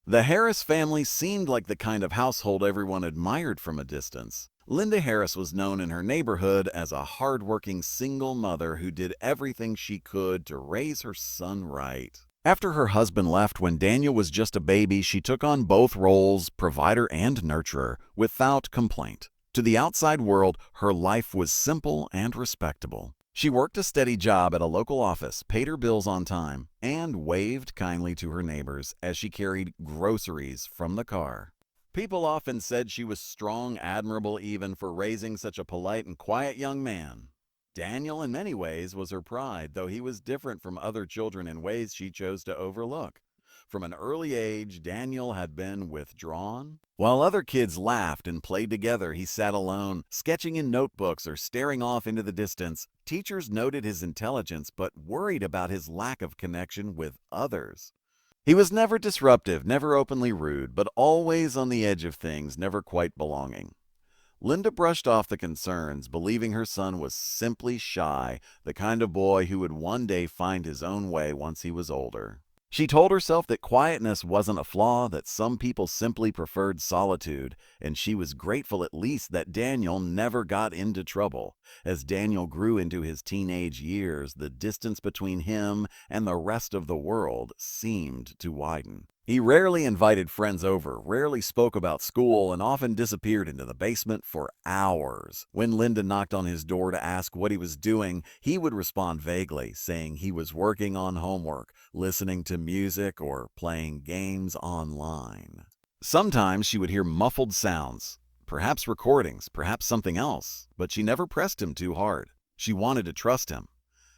The Harris family seemed like the kind of household everyone admired from a distance. Linda Harris was known in her neighborhood as a hardworking single mother who did everything she could to raise her son right. After her husband left when Daniel was just a baby, she took on both roles, provider and nurturer, without complaint. To the outside world, her life was simple and respectable. She worked a steady job at a local office, paid her bills on time, and waved kindly to her neighbors as she carried groceries from the car. People often said she was strong, admirable even for raising such a polite and quiet young man. Daniel, in many ways, was her pride, though he was different from other children in ways she chose to overlook. From an early age, Daniel had been withdrawn. While other kids laughed and played together, he sat alone, sketching in notebooks or staring off into the distance. Teachers noted his intelligence but worried about his lack of connection with others. He was never disruptive, never openly rude, but always on the edge of things, never quite belonging. Linda brushed off the concerns, believing her son was simply shy, the kind of boy who would one day find his own way once he was older. She told herself that quietness wasn't a flaw, that some people simply preferred solitude, and she was grateful at least that Daniel never got into trouble. As Daniel grew into his teenage years, the distance between him and the rest of the world seemed to widen. He rarely invited friends over, rarely spoke about school, and often disappeared into the basement for hours. When Linda knocked on his door to ask what he was doing, he would respond vaguely, saying he was working on homework, listening to music, or playing games online. Sometimes she would hear muffled sounds, perhaps recordings, perhaps something else, but she never pressed him too hard. She wanted to trust him.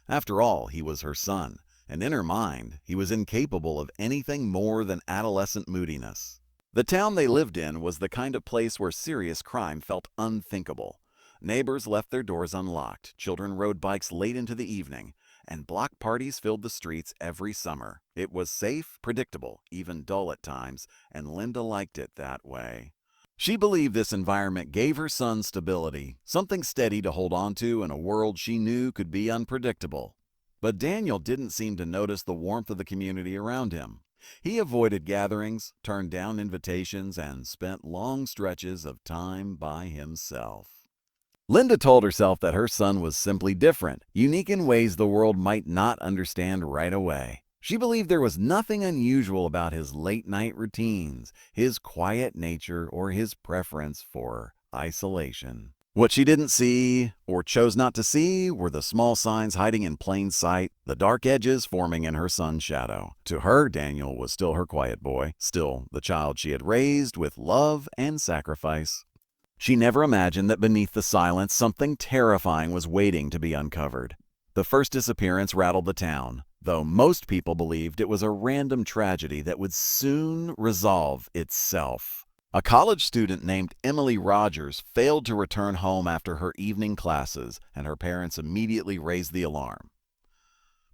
After all, he was her son. And in her mind, he was incapable of anything more than adolescent moodiness. The town they lived in was the kind of place where serious crime felt unthinkable. Neighbors left their doors unlocked, children rode bikes late into the evening, and block parties filled the streets every summer. It was safe, predictable, even dull at times, and Linda liked it that way. She believed this environment gave her son stability, something steady to hold on to in a world she knew could be unpredictable. But Daniel didn't seem to notice the warmth of the community around him. He avoided gatherings, turned down invitations, and spent long stretches of time by himself. Linda told herself that her son was simply different, unique in ways the world might not understand right away. She believed there was nothing unusual about his late-night routines, his quiet nature, or his preference for isolation. What she didn't see, or chose not to see, were the small signs hiding in plain sight, the dark edges forming in her son's shadow. To her, Daniel was still her quiet boy, still the child she had raised with love and sacrifice. She never imagined that beneath the silence, something terrifying was waiting to be uncovered. The first disappearance rattled the town, though most people believed it was a random tragedy that would soon resolve itself. A college student named Emily Rogers failed to return home after her evening classes, and her parents immediately raised the alarm.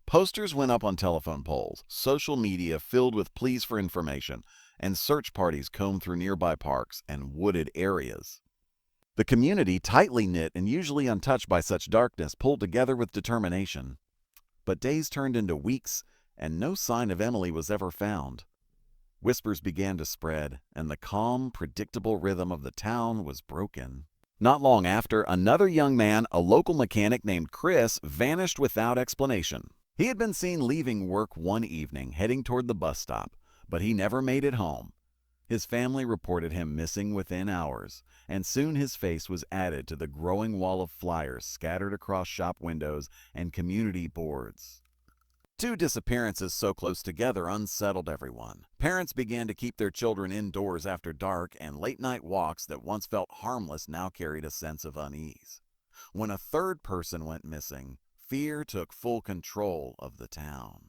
Posters went up on telephone poles, social media filled with pleas for information, and search parties combed through nearby parks and wooded areas. The community, tightly knit and usually untouched by such darkness, pulled together with determination. But days turned into weeks, and no sign of Emily was ever found. Whispers began to spread, and the calm, predictable rhythm of the town was broken. Not long after, another young man, a local mechanic named Chris, vanished without explanation. He had been seen leaving work one evening, heading toward the bus stop, but he never made it home. His family reported him missing within hours, and soon his face was added to the growing wall of flyers scattered across shop windows and community boards. Two disappearances so close together unsettled everyone. Parents began to keep their children indoors after dark, and late-night walks that once felt harmless now carried a sense of unease. When a third person went missing, fear took full control of the town.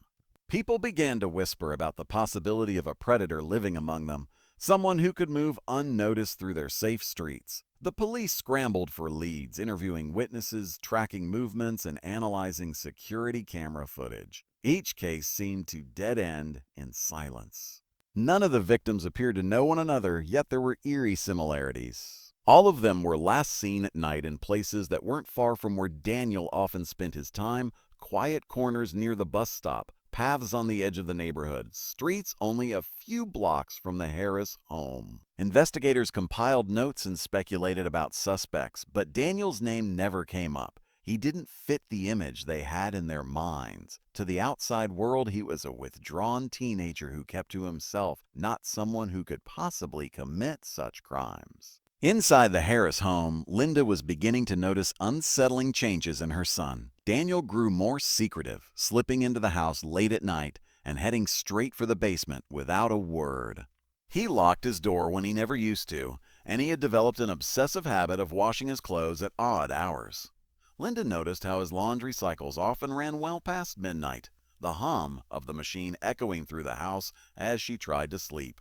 People began to whisper about the possibility of a predator living among them, someone who could move unnoticed through their safe streets. The police scrambled for leads, interviewing witnesses, tracking movements, and analyzing security camera footage. Each case seemed to dead end in silence. None of the victims appeared to know one another, yet there were eerie similarities. All of them were last seen at night in places that weren't far from where Daniel often spent his time, quiet corners near the bus stop, paths on the edge of the neighborhood, streets only a few blocks from the Harris home. Investigators compiled notes and speculated about suspects, but Daniel's name never came up. He didn't fit the image they had in their minds. To the outside world, he was a withdrawn teenager who kept to himself, not someone who could possibly commit such crimes. Inside the Harris home, Linda was beginning to notice unsettling changes in her son. Daniel grew more secretive, slipping into the house late at night and heading straight for the basement without a word. He locked his door when he never used to, and he had developed an obsessive habit of washing his clothes at odd hours. Linda noticed how his laundry cycles often ran well past midnight, the hum of the machine echoing through the house as she tried to sleep.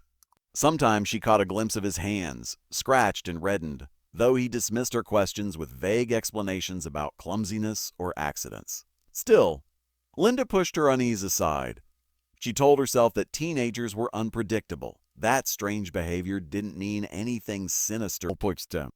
Sometimes she caught a glimpse of his hands, scratched and reddened, though he dismissed her questions with vague explanations about clumsiness or accidents. Still, Linda pushed her unease aside. She told herself that teenagers were unpredictable. That strange behavior didn't mean anything sinister.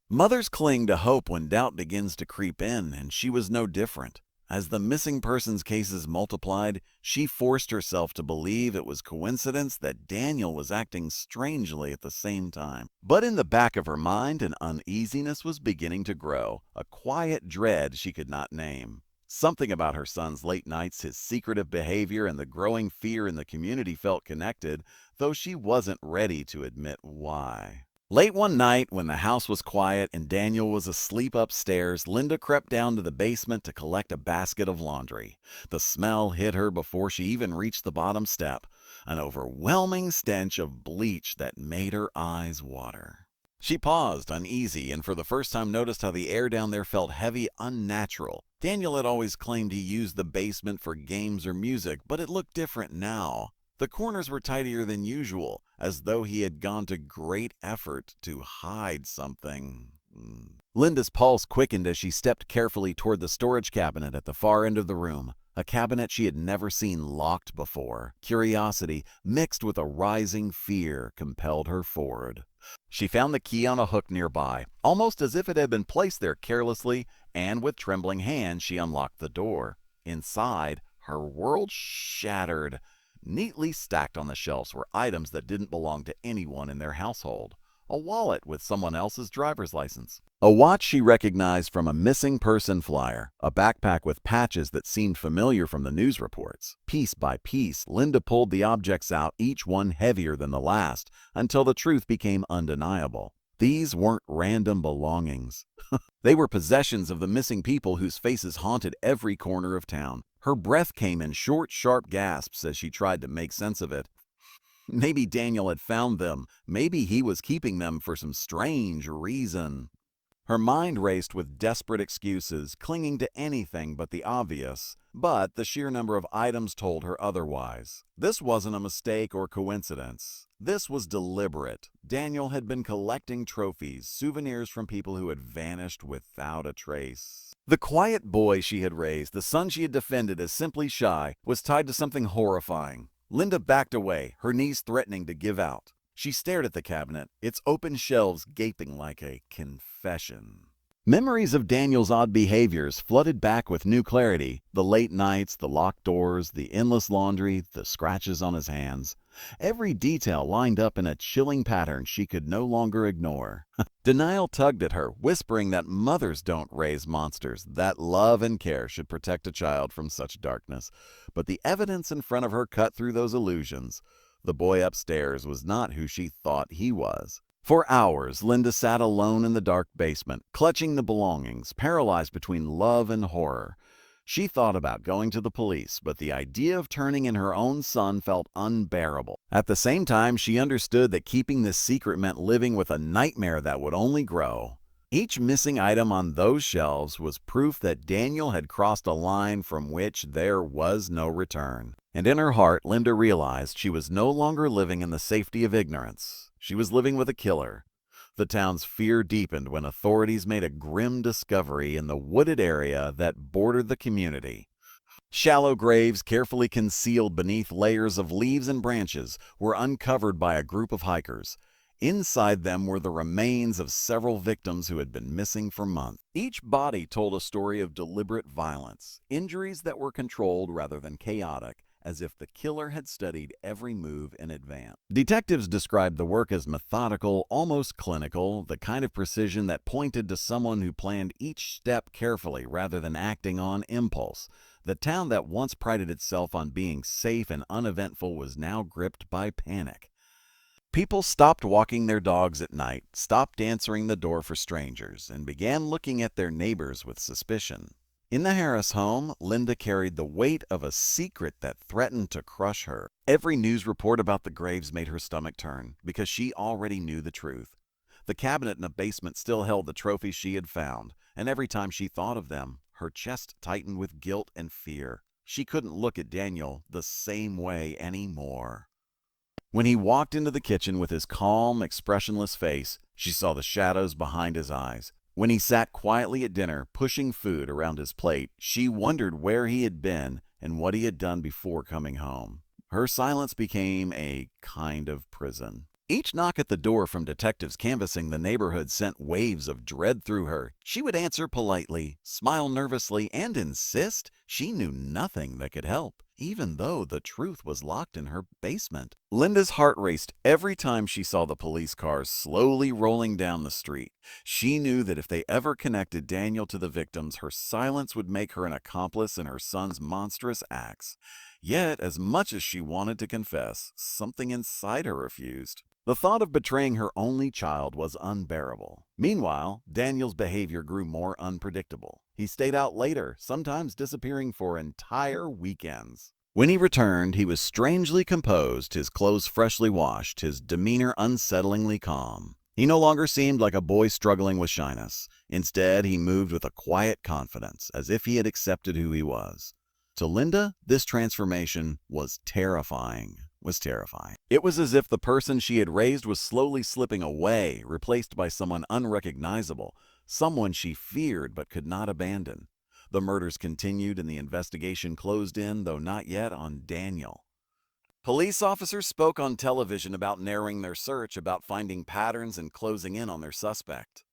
Mothers cling to hope when doubt begins to creep in, and she was no different. As the missing persons cases multiplied, she forced herself to believe it was coincidence that Daniel was acting strangely at the same time. But in the back of her mind, an uneasiness was beginning to grow, a quiet dread she could not name. Something about her son's late nights, his secretive behavior, and the growing fear in the community felt connected, though she wasn't ready to admit why. Late one night, when the house was quiet and Daniel was asleep upstairs, Linda crept down to the basement to collect a basket of laundry. The smell hit her before she even reached the bottom step, an overwhelming stench of bleach that made her eyes water. She paused, uneasy, and for the first time noticed how the air down there felt heavy, unnatural. Daniel had always claimed he used the basement for games or music, but it looked different now. The corners were tidier than usual, as though he had gone to great effort to hide something. Linda's pulse quickened as she stepped carefully toward the storage cabinet at the far end of the room, a cabinet she had never seen locked before. Curiosity, mixed with a rising fear, compelled her forward. She found the key on a hook nearby, almost as if it had been placed there carelessly, and with trembling hands she unlocked the door. Inside, her world shattered. Neatly stacked on the shelves were items that didn't belong to anyone in their household. A wallet with someone else's driver's license. A watch she recognized from a missing person flyer. A backpack with patches that seemed familiar from the news reports. Piece by piece, Linda pulled the objects out, each one heavier than the last, until the truth became undeniable. These weren't random belongings. They were possessions of the missing people whose faces haunted every corner of town. Her breath came in short, sharp gasps as she tried to make sense of it. Maybe Daniel had found them. Maybe he was keeping them for some strange reason. Her mind raced with desperate excuses, clinging to anything but the obvious, but the sheer number of items told her otherwise. This wasn't a mistake or coincidence. This was deliberate. Daniel had been collecting trophies, souvenirs from people who had vanished without a trace. The quiet boy she had raised, the son she had defended as simply shy, was tied to something horrifying. Linda backed away, her knees threatening to give out. She stared at the cabinet, its open shelves gaping like a confession. Memories of Daniel's odd behaviors flooded back with new clarity. The late nights, the locked doors, the endless laundry, the scratches on his hands. Every detail lined up in a chilling pattern she could no longer ignore. Denial tugged at her, whispering that mothers don't raise monsters, that love and care should protect a child from such darkness. But the evidence in front of her cut through those illusions. The boy upstairs was not who she thought he was. For hours, Linda sat alone in the dark basement, clutching the belongings, paralyzed between love and horror. She thought about going to the police, but the idea of turning in her own son felt unbearable. At the same time, she understood that keeping this secret meant living with a nightmare that would only grow. Each missing item on those shelves was proof that Daniel had crossed a line from which there was no return. And in her heart, Linda realized she was no longer living in the safety of ignorance. She was living with a killer. The town's fear deepened when authorities made a grim discovery in the wooded area that bordered the community. Shallow graves, carefully concealed beneath layers of leaves and branches, were uncovered by a group of hikers. Inside them were the remains of several victims who had been missing for months. Each body told a story of deliberate violence, injuries that were controlled rather than chaotic, as if the killer had studied every move in advance. Detectives described the work as methodical, almost clinical, the kind of precision that pointed to someone who planned each step carefully rather than acting on impulse. The town that once prided itself on being safe and uneventful was now gripped by panic. People stopped walking their dogs at night, stopped answering the door for strangers, and began looking at their neighbors with suspicion. In the Harris home, Linda carried the weight of a secret that threatened to crush her. Every news report about the graves made her stomach turn, because she already knew the truth. The cabinet in the basement still held the trophies she had found, and every time she thought of them, her chest tightened with guilt and fear. She couldn't look at Daniel the same way anymore. When he walked into the kitchen with his calm, expressionless face, she saw the shadows behind his eyes. When he sat quietly at dinner, pushing food around his plate, she wondered where he had been and what he had done before coming home. Her silence became a kind of prison. Each knock at the door from detectives canvassing the neighborhood sent waves of dread through her. She would answer politely, smile nervously, and insist she knew nothing that could help, even though the truth was locked in her basement. Linda's heart raced every time she saw the police cars slowly rolling down the street. She knew that if they ever connected Daniel to the victims, her silence would make her an accomplice in her son's monstrous acts. Yet, as much as she wanted to confess, something inside her refused. The thought of betraying her only child was unbearable. Meanwhile, Daniel's behavior grew more unpredictable. He stayed out later, sometimes disappearing for entire weekends. When he returned, he was strangely composed, his clothes freshly washed, his demeanor unsettlingly calm. He no longer seemed like a boy struggling with shyness. Instead, he moved with a quiet confidence, as if he had accepted who he was. To Linda, this transformation was terrifying. It was as if the person she had raised was slowly slipping away, replaced by someone unrecognizable, someone she feared but could not abandon. The murders continued and the investigation closed in, though not yet, on Daniel. Police officers spoke on television about narrowing their search, about finding patterns and closing in on their suspect.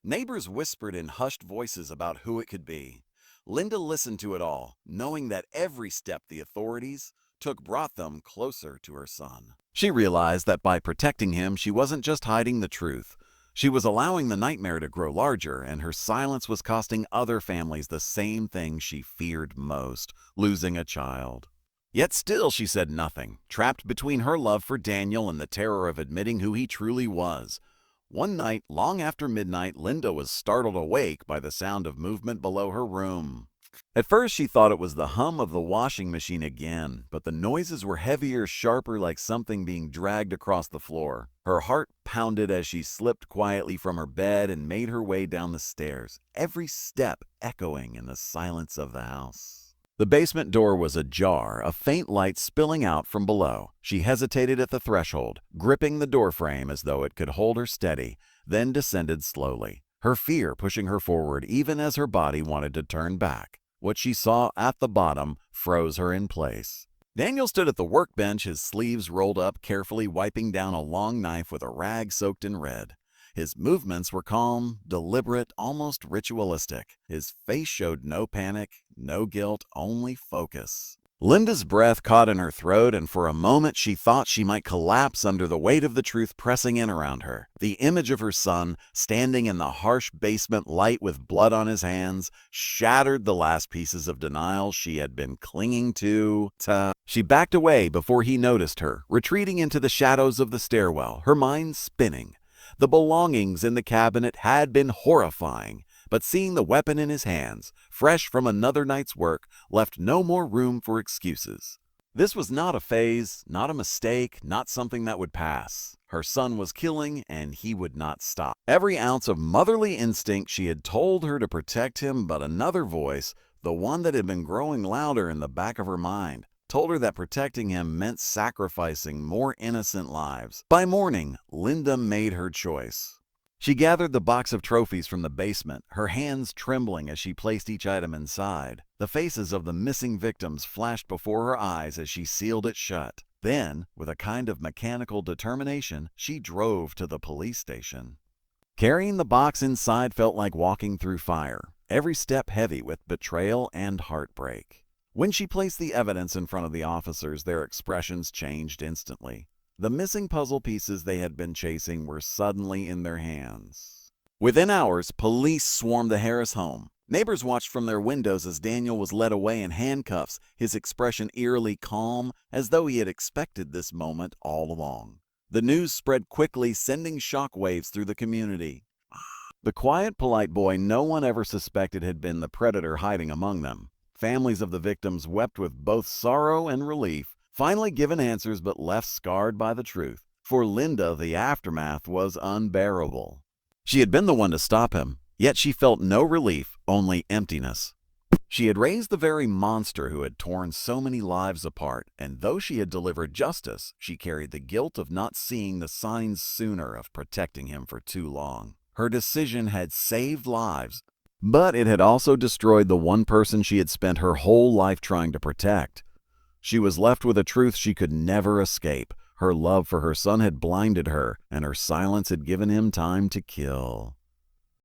Neighbors whispered in hushed voices about who it could be. Linda listened to it all, knowing that every step the authorities took brought them closer to her son. She realized that by protecting him, she wasn't just hiding the truth. She was allowing the nightmare to grow larger, and her silence was costing other families the same thing she feared most, losing a child. Yet still she said nothing, trapped between her love for Daniel and the terror of admitting who he truly was. One night, long after midnight, Linda was startled awake by the sound of movement below her room. At first she thought it was the hum of the washing machine again, but the noises were heavier, sharper, like something being dragged across the floor. Her heart pounded as she slipped quietly from her bed and made her way down the stairs, every step echoing in the silence of the house. The basement door was ajar, a faint light spilling out from below. She hesitated at the threshold, gripping the doorframe as though it could hold her steady, then descended slowly, her fear pushing her forward even as her body wanted to turn back. What she saw at the bottom froze her in place. Daniel stood at the workbench, his sleeves rolled up, carefully wiping down a long knife with a rag soaked in red. His movements were calm, deliberate, almost ritualistic. His face showed no panic, no guilt, only focus. Linda's breath caught in her throat, and for a moment she thought she might collapse under the weight of the truth pressing in around her. The image of her son, standing in the harsh basement light with blood on his hands, shattered the last pieces of denial she had been clinging to. She backed away before he noticed her, retreating into the shadows of the stairwell, her mind spinning. The belongings in the cabinet had been horrifying, but seeing the weapon in his hands, fresh from another night's work, left no more room for excuses. This was not a phase, not a mistake, not something that would pass. Her son was killing, and he would not stop. Every ounce of motherly instinct she had told her to protect him, but another voice, the one that had been growing louder in the back of her mind, told her that protecting him meant sacrificing more innocent lives. By morning, Linda made her choice. She gathered the box of trophies from the basement, her hands trembling as she placed each item inside. The faces of the missing victims flashed before her eyes as she sealed it shut. Then, with a kind of mechanical determination, she drove to the police station. Carrying the box inside felt like walking through fire, every step heavy with betrayal and heartbreak. When she placed the evidence in front of the officers, their expressions changed instantly. The missing puzzle pieces they had been chasing were suddenly in their hands. Within hours, police swarmed the Harris home. Neighbors watched from their windows as Daniel was led away in handcuffs, his expression eerily calm, as though he had expected this moment all along. The news spread quickly, sending shockwaves through the community. The quiet, polite boy no one ever suspected had been the predator hiding among them. Families of the victims wept with both sorrow and relief, finally given answers but left scarred by the truth. For Linda, the aftermath was unbearable. She had been the one to stop him, yet she felt no relief, only emptiness. She had raised the very monster who had torn so many lives apart, and though she had delivered justice, she carried the guilt of not seeing the signs sooner, of protecting him for too long. Her decision had saved lives, but it had also destroyed the one person she had spent her whole life trying to protect. She was left with a truth she could never escape. Her love for her son had blinded her, and her silence had given him time to kill.